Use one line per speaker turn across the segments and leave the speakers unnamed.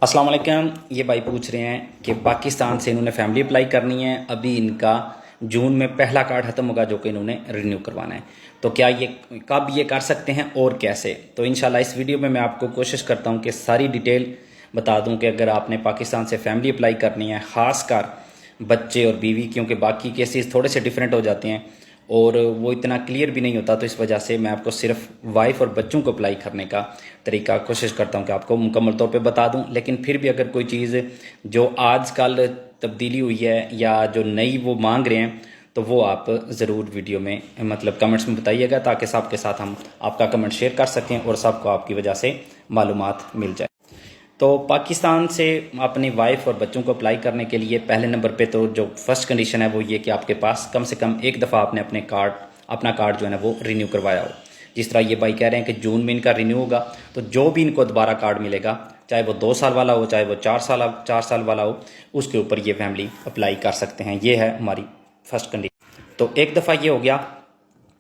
अस्सलाम वालेकुम। ये भाई पूछ रहे हैं कि पाकिस्तान से इन्होंने फैमिली अप्लाई करनी है। अभी इनका जून में पहला कार्ड ख़त्म होगा जो कि इन्होंने रिन्यू करवाना है। तो क्या ये कब ये कर सकते हैं और कैसे? तो इंशाल्लाह इस वीडियो में मैं आपको कोशिश करता हूँ कि सारी डिटेल बता दूँ कि अगर आपने पाकिस्तान से फैमिली अप्लाई करनी है, ख़ासकर बच्चे और बीवी, क्योंकि बाकी केसेस थोड़े से डिफरेंट हो जाते हैं और वो इतना क्लियर भी नहीं होता। तो इस वजह से मैं आपको सिर्फ वाइफ और बच्चों को अप्लाई करने का तरीका कोशिश करता हूँ कि आपको मुकम्मल तौर पे बता दूँ। लेकिन फिर भी अगर कोई चीज़ जो आजकल तब्दीली हुई है या जो नई वो मांग रहे हैं तो वो आप ज़रूर वीडियो में मतलब कमेंट्स में बताइएगा, ताकि सबके साथ हम आपका कमेंट शेयर कर सकें और सबको आपकी वजह से मालूमात मिल जाए। तो पाकिस्तान से अपनी वाइफ और बच्चों को अप्लाई करने के लिए पहले नंबर पे तो जो फर्स्ट कंडीशन है वो ये कि आपके पास कम से कम एक दफ़ा आपने अपना कार्ड जो है ना वो रिन्यू करवाया हो। जिस तरह ये भाई कह रहे हैं कि जून में इनका रिन्यू होगा, तो जो भी इनको दोबारा कार्ड मिलेगा, चाहे वो 2 साल वाला हो चाहे वो 4 साल वाला हो, उसके ऊपर ये फैमिली अप्लाई कर सकते हैं। ये है हमारी फर्स्ट कंडीशन। तो एक दफ़ा ये हो गया।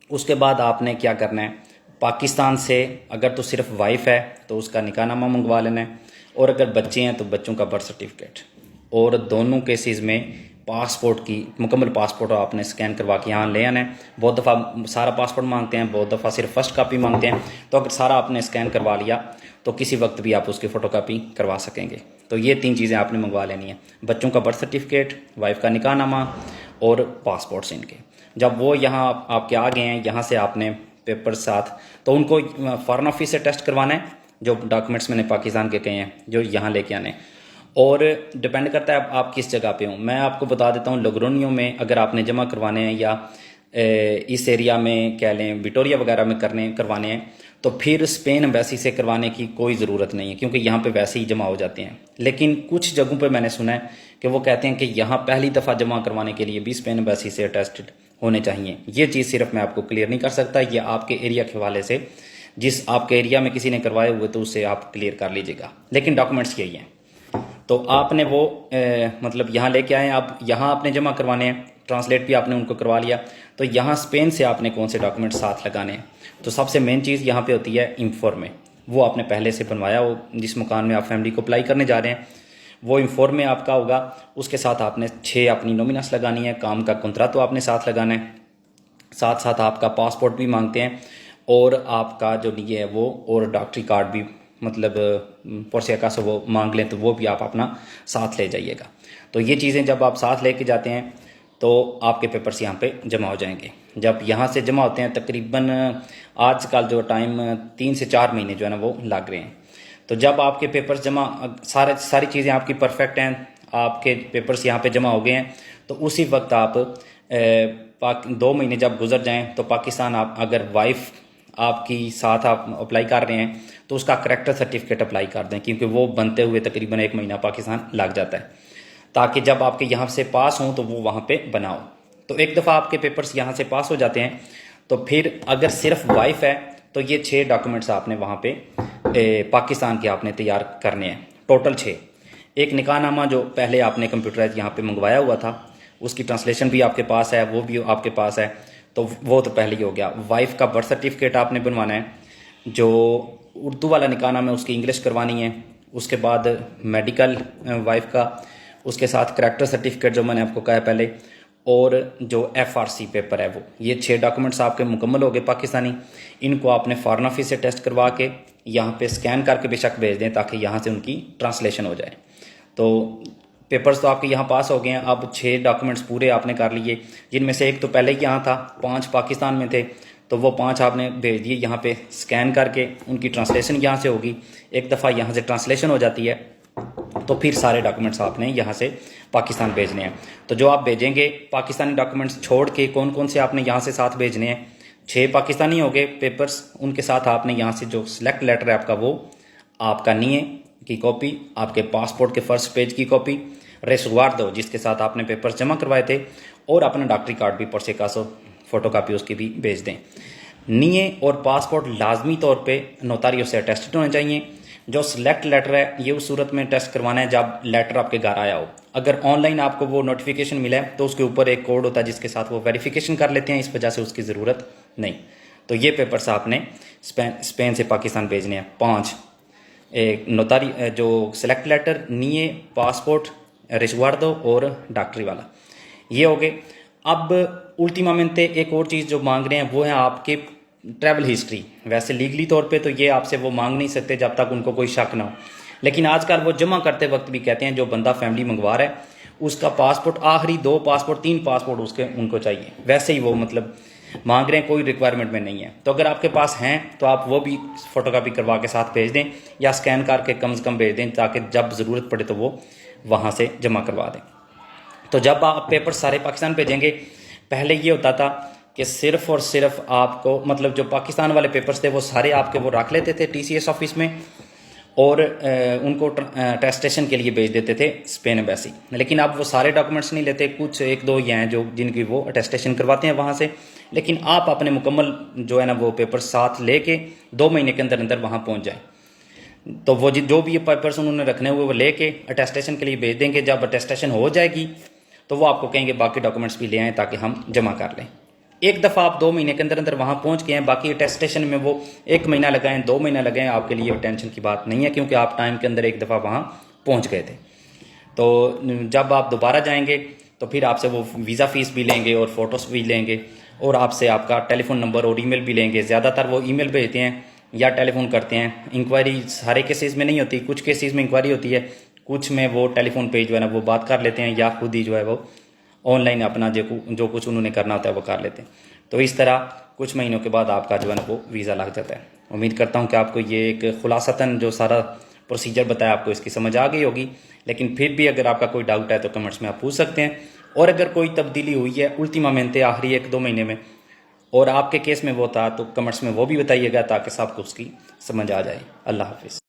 उसके बाद आपने क्या करना है, पाकिस्तान से अगर तो सिर्फ वाइफ है तो उसका निकाहनामा मंगवा लेना है, और अगर बच्चे हैं तो बच्चों का बर्थ सर्टिफिकेट, और दोनों केसेस में पासपोर्ट की मुकम्मल पासपोर्ट आपने स्कैन करवा के यहाँ ले आना है। बहुत दफ़ा सारा पासपोर्ट मांगते हैं, बहुत दफ़ा सिर्फ फर्स्ट कापी मांगते हैं। तो अगर सारा आपने स्कैन करवा लिया तो किसी वक्त भी आप उसकी फ़ोटो कापी करवा सकेंगे। तो ये 3 चीज़ें आपने मंगवा लेनी है, बच्चों का बर्थ सर्टिफिकेट, वाइफ का निकाहनामा और पासपोर्ट्स इनके। जब वो यहाँ आपके आ गए हैं, यहाँ से आपने पेपर साथ, तो उनको फॉरेन ऑफिस से टेस्ट करवाना है, जो डॉक्यूमेंट्स मैंने पाकिस्तान के कहे हैं जो यहाँ लेके आने। और डिपेंड करता है आप किस जगह पे हो। मैं आपको बता देता हूँ, लोग्रोनियो में अगर आपने जमा करवाने हैं या इस एरिया में कह लें विक्टोरिया वगैरह में करवाने हैं, तो फिर स्पेन एम्बेसी से करवाने की कोई ज़रूरत नहीं है, क्योंकि यहाँ पे वैसे ही जमा हो जाते हैं। लेकिन कुछ जगहों पे मैंने सुना है कि वो कहते हैं कि यहाँ पहली दफ़ा जमा करवाने के लिए भी स्पेन एम्बेसी से अटेस्टेड होने चाहिए। ये चीज़ सिर्फ मैं आपको क्लियर नहीं कर सकता, ये आपके एरिया के हवाले से, जिस आपके एरिया में किसी ने करवाए हुए तो उससे आप क्लियर कर लीजिएगा। लेकिन डॉक्यूमेंट्स यही हैं। तो आपने वो मतलब यहाँ लेके आए, आप यहाँ आपने जमा करवाने हैं, ट्रांसलेट भी आपने उनको करवा लिया। तो यहाँ स्पेन से आपने कौन से डॉक्यूमेंट साथ लगाने हैं, तो सबसे मेन चीज़ यहाँ पे होती है इंफॉर्मे। वो आपने पहले से बनवाया हो, जिस मकान में आप फैमिली को अप्लाई करने जा रहे हैं वो इंफॉर्मे आपका होगा। उसके साथ आपने 6 अपनी नॉमिनस लगानी है, काम का कॉन्ट्रैक्ट तो आपने साथ लगाना है, साथ साथ आपका पासपोर्ट भी मांगते हैं, और आपका जो ये है वो और डॉक्टरी कार्ड भी, मतलब पोर्सिया से वो मांग लें तो वो भी आप अपना साथ ले जाइएगा। तो ये चीज़ें जब आप साथ लेके जाते हैं तो आपके पेपर्स यहाँ पे जमा हो जाएंगे। जब यहाँ से जमा होते हैं तकरीबन आजकल जो टाइम 3 से 4 महीने जो है ना वो लग रहे हैं। तो जब आपके पेपर्स जमा सारी चीज़ें आपकी परफेक्ट हैं, आपके पेपर्स यहाँ पे जमा हो गए हैं, तो उसी वक्त आप 2 महीने जब गुजर जाएं तो पाकिस्तान, आप अगर वाइफ आपकी साथ आप अप्लाई कर रहे हैं तो उसका करैक्टर सर्टिफिकेट अप्लाई कर दें, क्योंकि वो बनते हुए तकरीबन 1 महीना पाकिस्तान लग जाता है, ताकि जब आपके यहाँ से पास हों तो वो वहाँ पे बनाओ। तो एक दफ़ा आपके पेपर्स यहाँ से पास हो जाते हैं तो फिर अगर सिर्फ वाइफ है तो ये 6 डॉक्यूमेंट्स आपने वहाँ पे पाकिस्तान के आपने तैयार करने हैं, टोटल 6। एक निकाहनामा जो पहले आपने कंप्यूटराइज यहाँ पे मंगवाया हुआ था, उसकी ट्रांसलेशन भी आपके पास है, वो भी आपके पास है, तो वो तो पहले ही हो गया। वाइफ का बर्थ सर्टिफिकेट आपने बनवाना है, जो उर्दू वाला निकाहनामा है उसकी इंग्लिश करवानी है। उसके बाद मेडिकल वाइफ का, उसके साथ करैक्टर सर्टिफिकेट जो मैंने आपको कहा पहले, और जो FRC पेपर है वो, ये 6 डॉक्यूमेंट्स आपके मुकम्मल हो गए पाकिस्तानी। इनको आपने फॉरेन ऑफिस से टेस्ट करवा के यहाँ पे स्कैन करके बेशक भेज दें, ताकि यहाँ से उनकी ट्रांसलेशन हो जाए। तो पेपर्स तो आपके यहाँ पास हो गए हैं। अब 6 डॉक्यूमेंट्स पूरे आपने कर लिए, जिनमें से एक तो पहले ही यहाँ था, 5 पाकिस्तान में थे, तो वो 5 आपने भेज दिए यहाँ पे स्कैन करके। उनकी ट्रांसलेशन यहाँ से होगी, एक दफ़ा यहाँ से ट्रांसलेशन हो जाती है तो फिर सारे डॉक्यूमेंट्स आपने यहाँ से पाकिस्तान भेजने हैं। तो जो आप भेजेंगे पाकिस्तानी डॉक्यूमेंट्स छोड़ के कौन कौन से आपने यहाँ से साथ भेजने हैं, 6 पाकिस्तानी हो गए पेपर्स, उनके साथ आपने यहाँ से जो सिलेक्ट लेटर है आपका, वो आपका निये की कॉपी, आपके पासपोर्ट के फर्स्ट पेज की कॉपी, रेसुवार दो जिसके साथ आपने पेपर्स जमा करवाए थे, और अपना डॉक्टरी कार्ड भी पर से कासो फोटो कापी उसकी भी भेज दें। निये और पासपोर्ट लाजमी तौर पे नोटारियों से अटेस्टेड होने चाहिए। जो सिलेक्ट लेटर है ये उस सूरत में टेस्ट करवाना है जब लेटर आपके घर आया हो। अगर ऑनलाइन आपको वो नोटिफिकेशन मिला है तो उसके ऊपर एक कोड होता है जिसके साथ वो वेरिफिकेशन कर लेते हैं, इस वजह से उसकी ज़रूरत नहीं। तो ये पेपर्स आपने स्पेन से पाकिस्तान भेजने हैं 5। नोतारी जो सेलेक्ट लेटर, नीए, पासपोर्ट, रिशवार्डो और डॉक्टरी वाला, ये हो गए। अब उल्टीमामेंटे एक और चीज़ जो मांग रहे हैं वो है आपके ट्रैवल हिस्ट्री। वैसे लीगली तौर पे तो ये आपसे वो मांग नहीं सकते जब तक उनको कोई शक ना हो, लेकिन आजकल वो जमा करते वक्त भी कहते हैं जो बंदा फैमिली मंगवा रहा है उसका पासपोर्ट, आखिरी 2 पासपोर्ट 3 पासपोर्ट उसके उनको चाहिए। वैसे ही वो मतलब मांग रहे हैं, कोई रिक्वायरमेंट में नहीं है। तो अगर आपके पास हैं तो आप वो भी फोटोकॉपी करवा के साथ भेज दें या स्कैन करके कम से कम भेज दें, ताकि जब ज़रूरत पड़े तो वो वहाँ से जमा करवा दें। तो जब आप पेपर सारे पाकिस्तान भेजेंगे, पहले ये होता था कि सिर्फ और सिर्फ आपको मतलब जो पाकिस्तान वाले पेपर्स थे वो सारे आपके वो रख लेते थे TCS ऑफिस में और उनको टेस्टेशन के लिए भेज देते थे स्पेन एम्बेसी। लेकिन अब वो सारे डॉक्यूमेंट्स नहीं लेते, कुछ 1-2 ये हैं जो जिनकी वो अटेस्टेशन करवाते हैं वहाँ से। लेकिन आप अपने मुकम्मल जो है ना वो पेपर साथ लेके 2 महीने के अंदर अंदर वहाँ पहुँच जाएँ। तो वो जो भी पेपर्स उन्होंने रखने हुए वो लेके अटेस्टेशन के लिए भेज देंगे। जब अटेस्टेशन हो जाएगी तो वो आपको कहेंगे बाकी डॉक्यूमेंट्स भी ले आएँ ताकि हम जमा कर लें। एक दफ़ा आप 2 महीने के अंदर अंदर वहाँ पहुँच गए हैं, बाकी अटेस्टेशन में वो 1 महीना लगाएं 2 महीना लगाएं, आपके लिए टेंशन की बात नहीं है, क्योंकि आप टाइम के अंदर एक दफ़ा वहाँ पहुँच गए थे। तो जब आप दोबारा जाएंगे तो फिर आपसे वो वीज़ा फ़ीस भी लेंगे और फ़ोटोज़ भी लेंगे और आपसे आपका टेलीफोन नंबर और ईमेल भी लेंगे। ज़्यादातर वो ईमेल भेजते हैं या टेलीफोन करते हैं। इंक्वायरी सारे केसेस में नहीं होती, कुछ केसेस में इंक्वायरी होती है, कुछ में वो टेलीफोन पे जो है ना वो बात कर लेते हैं या खुद ही जो है वो ऑनलाइन अपना जो कुछ उन्होंने करना होता है वो कर लेते हैं। तो इस तरह कुछ महीनों के बाद आपका जो है ना वो वीज़ा लग जाता है। उम्मीद करता हूँ कि आपको ये एक खुलासतन जो सारा प्रोसीजर बताया आपको इसकी समझ आ गई होगी। लेकिन फिर भी अगर आपका कोई डाउट है तो कमेंट्स में आप पूछ सकते हैं। और अगर कोई तब्दीली हुई है उल्टीमामेंटे आखिरी 1-2 महीने में और आपके केस में वो था तो कमेंट्स में वो भी बताइएगा ताकि सबको उसकी समझ आ जाए। अल्लाह हाफिज़।